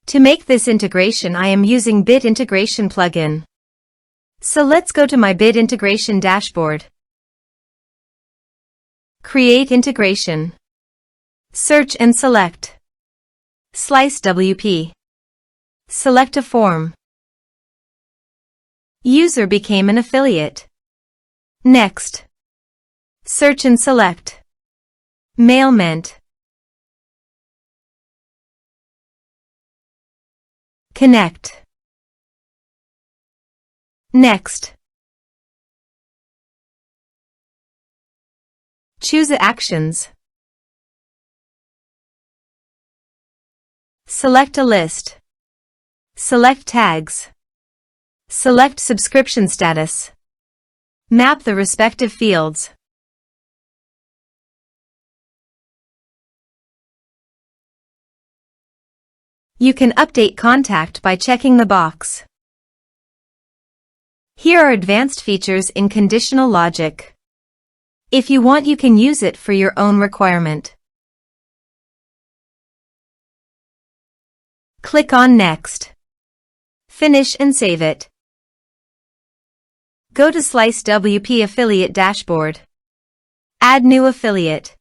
To make this integration, I am using Bit Integration plugin. So let's go to my Bit Integration dashboard. Create integration. Search and select SliceWP. Select a form. User became an affiliate. Next. Search and select Mail Meant. Connect. Next. Choose Actions. Select a list. Select tags. Select subscription status. Map the respective fields. You can update contact by checking the box. Here are advanced features in conditional logic. If you want, you can use it for your own requirement. Click on Next. Finish and save it. Go to SliceWP Affiliate Dashboard. Add new affiliate.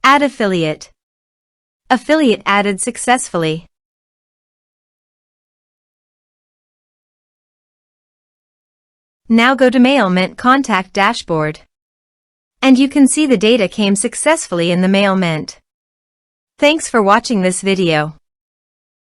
Add affiliate. Affiliate added successfully. Now go to Mail Meant Contact Dashboard. And you can see the data came successfully in the Mail Meant. Thanks for watching this video.